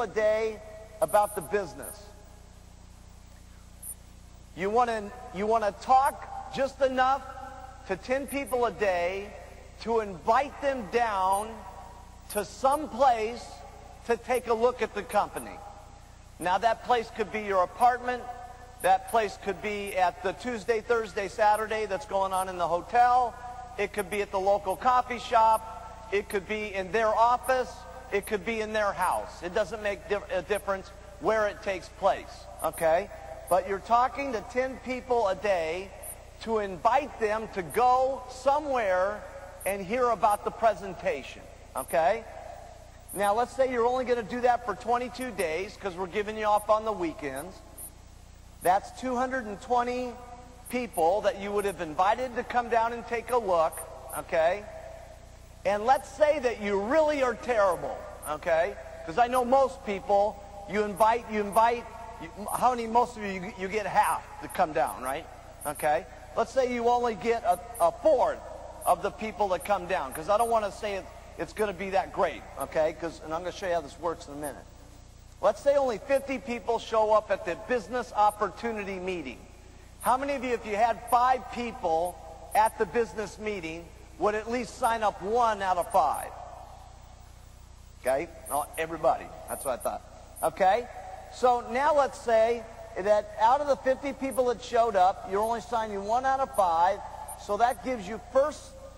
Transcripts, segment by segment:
people a day about the business. You want to talk just enough to 10 people a day to invite them down to some place to take a look at the company. Now that place could be your apartment. That place could be at the Tuesday, Thursday, Saturday that's going on in the hotel. It could be at the local coffee shop. It could be in their office. It could be in their house. It doesn't make a difference where it takes place, okay? But you're talking to 10 people a day to invite them to go somewhere and hear about the presentation, okay? Now, let's say you're only going to do that for 22 days because we're giving you off on the weekends. That's 220 people that you would have invited to come down and take a look, okay? And let's say that you really are terrible, okay? Because I know most people, you invite, how many, most of you get half to come down, right? Okay? Let's say you only get a fourth of the people that come down, because I don't want to say it's going to be that great, okay? And I'm going to show you how this works in a minute. Let's say only 50 people show up at the business opportunity meeting. How many of you, if you had 5 people at the business meeting, would at least sign up 1 out of 5? Okay? Not everybody. That's what I thought. Okay? So now let's say that out of the 50 people that showed up, you're only signing 1 out of 5. So that gives you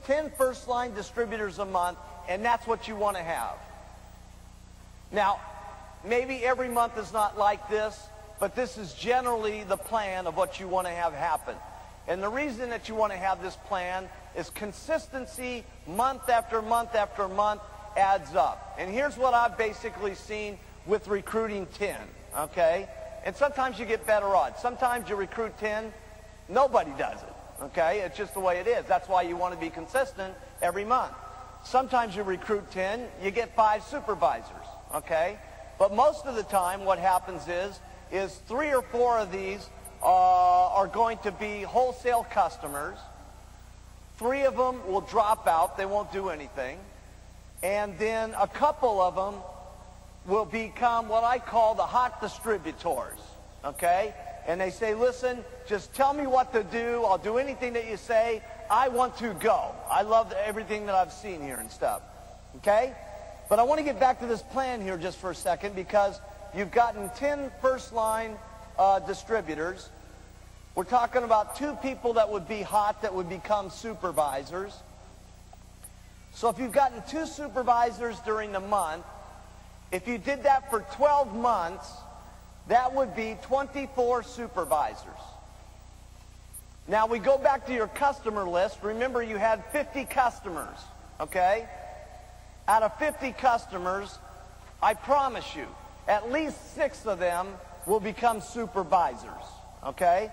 10 first-line distributors a month, and that's what you want to have. Now, maybe every month is not like this, but this is generally the plan of what you want to have happen. And the reason that you want to have this plan is consistency month after month after month adds up. And here's what I've basically seen with recruiting 10, okay? And sometimes you get better odds. Sometimes you recruit 10, nobody does it, okay? It's just the way it is. That's why you want to be consistent every month. Sometimes you recruit 10, you get 5 supervisors, okay? But most of the time what happens is 3 or 4 of these are going to be wholesale customers. 3 of them will drop out. They won't do anything. And then a couple of them will become what I call the hot distributors, okay? And they say, listen, just tell me what to do. I'll do anything that you say. I want to go. I love everything that I've seen here and stuff, okay? But I want to get back to this plan here just for a second, because you've gotten 10 first-line distributors. We're talking about 2 people that would be hot that would become supervisors. So if you've gotten 2 supervisors during the month, if you did that for 12 months, that would be 24 supervisors. Now we go back to your customer list. Remember, you had 50 customers, okay? Out of 50 customers, I promise you, at least 6 of them will become supervisors, okay?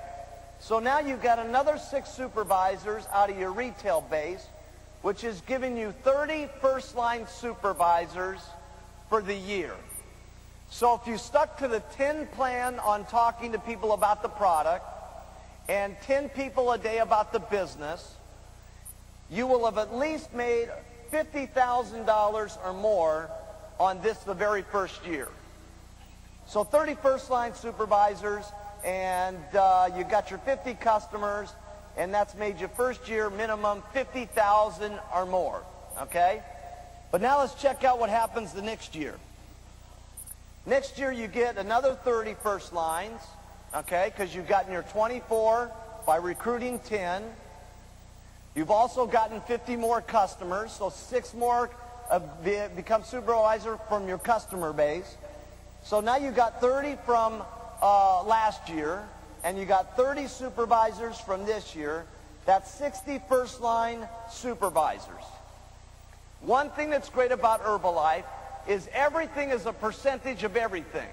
So now you've got another 6 supervisors out of your retail base, which is giving you 30 first-line supervisors for the year. So if you stuck to the 10 plan on talking to people about the product and 10 people a day about the business, you will have at least made $50,000 or more on this the very first year. So 30 first-line supervisors, and you got your 50 customers, and that's made your first year minimum $50,000 or more, okay? But now let's check out what happens the next year. Next year you get another 30 first lines, okay, because you've gotten your 24 by recruiting 10. You've also gotten 50 more customers, so 6 more become supervisor from your customer base. So now you got 30 from last year, and you got 30 supervisors from this year. That's 60 first-line supervisors. One thing that's great about Herbalife is everything is a percentage of everything.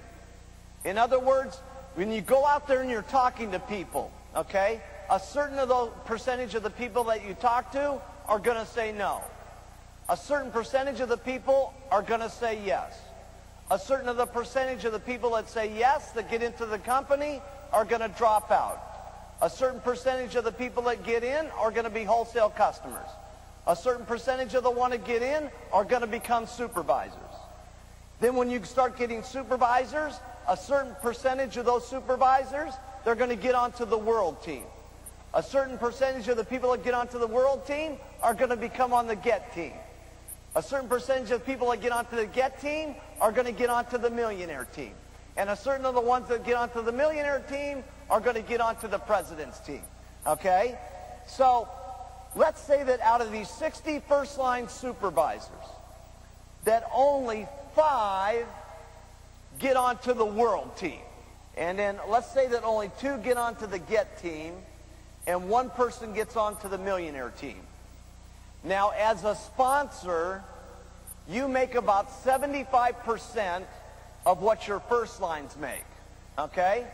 In other words, when you go out there and you're talking to people, okay, a certain of the percentage of the people that you talk to are going to say no. A certain percentage of the people are going to say yes. A certain of the percentage of the people that say yes, that get into the company, are going to drop out. A certain percentage of the people that get in are going to be wholesale customers. A certain percentage of the one that get in are going to become supervisors. Then when you start getting supervisors, a certain percentage of those supervisors, they're going to get onto the world team. A certain percentage of the people that get onto the world team are going to become on the get team. A certain percentage of people that get onto the get team are going to get onto the millionaire team. And a certain of the ones that get onto the millionaire team are going to get onto the president's team. Okay? So let's say that out of these 60 first-line supervisors, that only 5 get onto the world team. And then let's say that only 2 get onto the get team, and 1 person gets onto the millionaire team. Now, as a sponsor, you make about 75% of what your first lines make. Okay?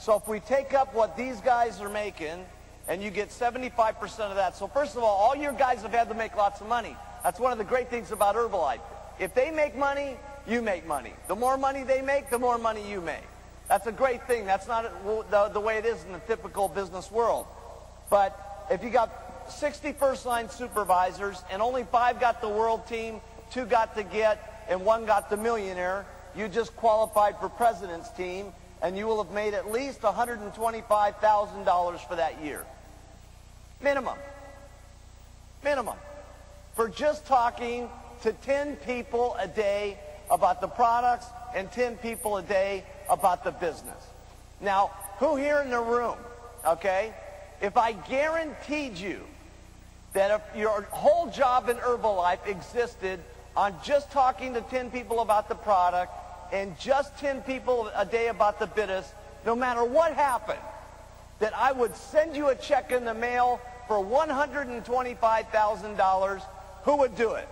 So if we take up what these guys are making, and you get 75% of that. So first of all your guys have had to make lots of money. That's one of the great things about Herbalife. If they make money, you make money. The more money they make, the more money you make. That's a great thing. That's not the way it is in the typical business world. But if you got 60 first-line supervisors and only 5 got the world team, 2 got the get, and 1 got the millionaire, you just qualified for president's team, and you will have made at least $125,000 for that year. Minimum. Minimum. For just talking to 10 people a day about the products and 10 people a day about the business. Now, who here in the room, okay, if I guaranteed you that if your whole job in Herbalife existed on just talking to 10 people about the product and just 10 people a day about the business, no matter what happened, that I would send you a check in the mail for $125,000, who would do it?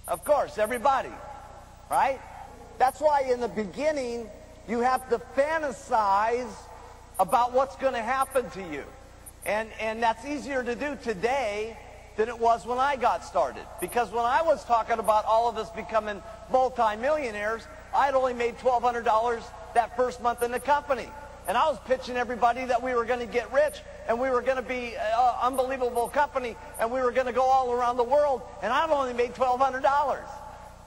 Of course, everybody, right? That's why in the beginning, you have to fantasize about what's going to happen to you. And that's easier to do today than it was when I got started. Because when I was talking about all of us becoming multi-millionaires, I'd only made $1,200 that first month in the company. And I was pitching everybody that we were going to get rich, and we were going to be an unbelievable company, and we were going to go all around the world, and I'd only made $1,200.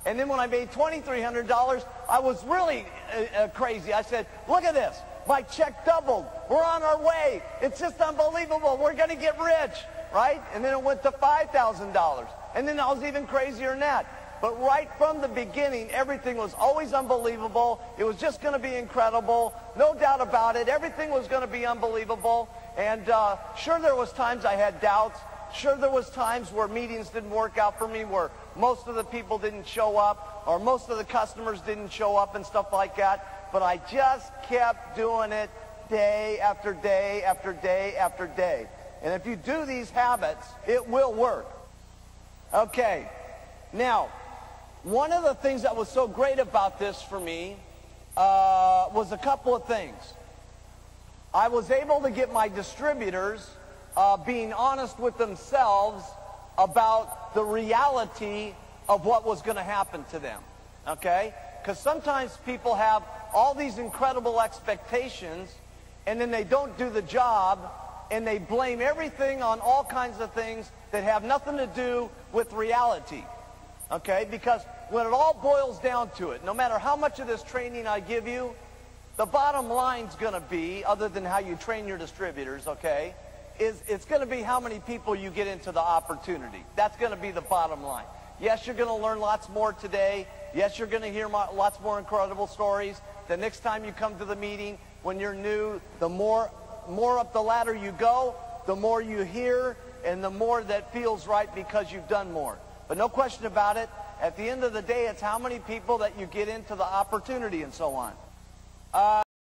And then when I made $2,300, I was really crazy. I said, look at this. My check doubled. We're on our way. It's just unbelievable. We're going to get rich, right? And then it went to $5,000. And then I was even crazier than that. But right from the beginning, everything was always unbelievable. It was just going to be incredible. No doubt about it. Everything was going to be unbelievable. And sure, there was times I had doubts. Sure, there was times where meetings didn't work out for me, where most of the people didn't show up, or most of the customers didn't show up and stuff like that. But I just kept doing it day after day after day after day. And if you do these habits, it will work. Okay. Now, one of the things that was so great about this for me was a couple of things. I was able to get my distributors being honest with themselves about the reality of what was going to happen to them. Okay? Because sometimes people have all these incredible expectations, and then they don't do the job, and they blame everything on all kinds of things that have nothing to do with reality. Okay? Because when it all boils down to it, no matter how much of this training I give you, the bottom line's going to be, other than how you train your distributors, okay, is it's going to be how many people you get into the opportunity. That's going to be the bottom line. Yes, you're going to learn lots more today. Yes, you're going to hear lots more incredible stories. The next time you come to the meeting, when you're new, the more up the ladder you go, the more you hear, and the more that feels right because you've done more. But no question about it, at the end of the day, it's how many people that you get into the opportunity and so on.